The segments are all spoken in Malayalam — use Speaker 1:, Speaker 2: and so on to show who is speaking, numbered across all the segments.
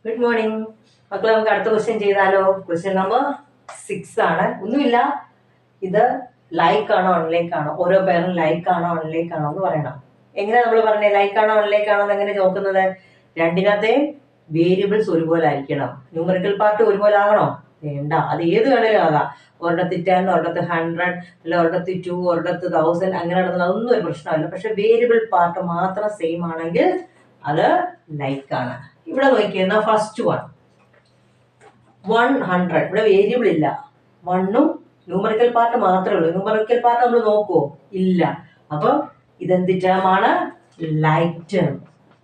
Speaker 1: ഗുഡ് മോർണിംഗ് മക്കളെ. നമുക്ക് അടുത്ത ക്വസ്റ്റ്യൻ ചെയ്താലോ? ക്വസ്റ്റ്യൻ നമ്പർ 6 ആണ്. ഒന്നുമില്ല, ഇത് ലൈക്ക് ആണോ അൺലൈക്ക് ആണോ, ഓരോ പേരും ലൈക്ക് ആണോ അൺലൈക്ക് ആണോ എന്ന് പറയണം. എങ്ങനെ നമ്മൾ പറഞ്ഞേ ലൈക്ക് ആണോ അൺലൈക്ക് ആണോ എന്ന് എങ്ങനെ നോക്കുന്നത്? രണ്ടിനകത്തെ വേരിയബിൾസ് ഒരുപോലെ ആയിരിക്കണം. ന്യൂമറിക്കൽ പാർട്ട് ഒരുപോലെ ആകണോ? വേണ്ട, അത് ഏത് വേണേലും ആകാം. ഒരിടത്ത് 10, ഒരിടത്ത് 100, അല്ല ഒരിടത്ത് 2, ഒരിടത്ത് 1000, അങ്ങനെ അതൊന്നും ഒരു പ്രശ്നമല്ല. പക്ഷെ വേരിയബിൾ പാർട്ട് മാത്രം സെയിം ആണെങ്കിൽ അത് ലൈക്ക് ആണ്. ഇവിടെ നോക്കിയെന്നാ ഫസ്റ്റ് 100, ഇവിടെ വേരിയബിൾ ഇല്ല. 1ഉം ന്യൂമറിക്കൽ പാർട്ട് മാത്രമേ ഉള്ളൂ. ന്യൂമറിക്കൽ പാർട്ട് നമ്മൾ നോക്കുവോ? ഇല്ല. അപ്പൊ ഇതെന്ത് ടേം ആണ്? Like term.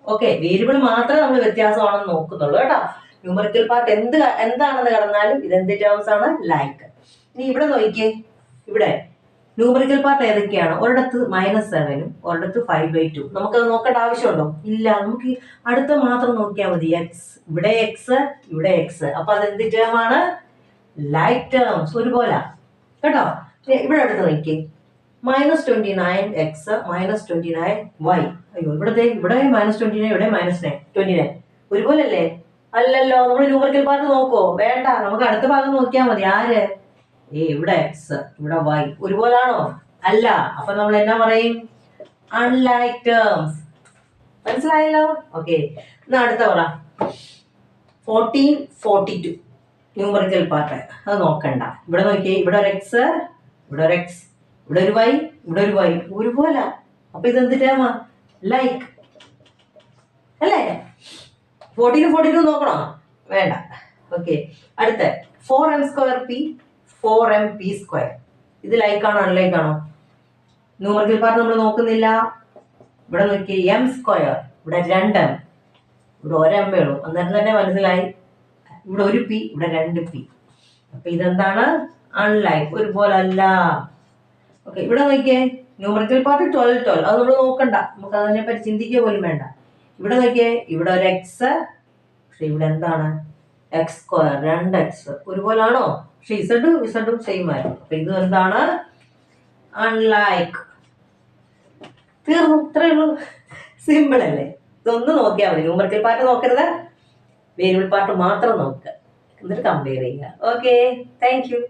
Speaker 1: ഓക്കെ, വേരിയബിൾ മാത്രമേ നമ്മൾ വ്യത്യാസമാണെന്ന് നോക്കുന്നുള്ളൂ കേട്ടോ. ന്യൂമറിക്കൽ പാർട്ട് എന്താണെന്ന് കടന്നാലും ഇതെന്ത് ടേംസ് ആണ്? ലൈക്ക്. ഇനി ഇവിടെ നോക്കിയേ, ഇവിടെ ന്യൂമറിക്കൽ പാർട്ട് ഏതൊക്കെയാണ്? ഒരിടത്ത് -7ഉം ഒരിടത്ത് 5/2. നമുക്കത് നോക്കേണ്ട ആവശ്യമുണ്ടോ? ഇല്ല. നമുക്ക് അടുത്ത മാത്രം നോക്കിയാൽ മതി. എക്സ്, ഇവിടെ എക്സ്, ഇവിടെ എക്സ്. അപ്പൊ അതെന്ത് ടേം ആണ്? Like terms. ഒരുപോലെ കേട്ടോ. ഇവിടെ അടുത്ത് നോക്കിയേ, -29x -29y. അയ്യോ, ഇവിടെ -29, ഇവിടെ -29. ഒരുപോലെ അല്ലേ? അല്ലല്ലോ. നമ്മൾ ന്യൂമറിക്കൽ പാർട്ട് നോക്കോ? വേണ്ട, നമുക്ക് അടുത്ത ഭാഗം നോക്കിയാൽ മതി. ആര്? ഇവിടെ എക്സ്, ഇവിടെ വൈ. ഒരുപോലാണോ? അല്ല. അപ്പൊ നമ്മൾ എന്നാ പറയും? Unlike terms. മനസ്സിലായല്ലോ? ഓക്കെ, എന്നാ അടുത്ത പറ. 14, 42 ന്യൂമറിക്കൽ പാർട്ട്. അത് നോക്കണ്ട. ഇവിടെ നോക്കിയേ, ഇവിടെ ഒരു എക്സ്, ഇവിടെ ഒരു എക്സ്, ഇവിടെ ഒരു വൈ, ഇവിടെ ഒരു വൈ. ഒരുപോലെ. അപ്പൊ ഇതെന്ത് ടേമാ? ലൈക്ക് അല്ലേ? 14, 42 നോക്കണോ? വേണ്ട. ഓക്കെ, അടുത്ത 4m²p 4mp². ഇത് ലൈക്ക് ആണോ അൺലൈക്ക് ആണോ? ന്യൂമറിക്കൽ പാർട്ട് നമ്മൾ നോക്കുന്നില്ല. ഇവിടെ നോക്കി m², ഇവിടെ 2m, ഇവിടെ 1m ഉള്ളൂ. അന്നേരം തന്നെ മനസ്സിലായി. ഇവിടെ 1p, ഇവിടെ 2p. അപ്പൊ ഇതെന്താണ്? അൺലൈക്ക്. ഒരുപോലെ അല്ല. ഓക്കെ, ഇവിടെ നോക്കിയേ, ന്യൂമറിക്കൽ പാർട്ട് 12. അത് നമ്മൾ നോക്കണ്ട, നമുക്ക് അതിനെ പറ്റി ചിന്തിക്കുക പോലും വേണ്ട. ഇവിടെ നോക്കിയേ, ഇവിടെ ഒരു എക്സ്, പക്ഷെ ഇവിടെ എന്താണ്? x², 2x. ഒരുപോലാണോ? പക്ഷെ ഇസഡും സെയിം ആയിരുന്നു. അപ്പൊ ഇത് എന്താണ്? അൺലൈക്ക്. തീർന്നു. ഇത്രേ ഉള്ളൂ. സിമ്പിൾ അല്ലേ? ഇതൊന്ന് നോക്കിയാൽ മതി. ന്യൂമറിക്കൽ പാർട്ട് നോക്കരുത്, വേരിയബിൾ പാർട്ട് മാത്രം നോക്കുക, എന്നിട്ട് കമ്പയർ ചെയ്യുക. Okay, thank you.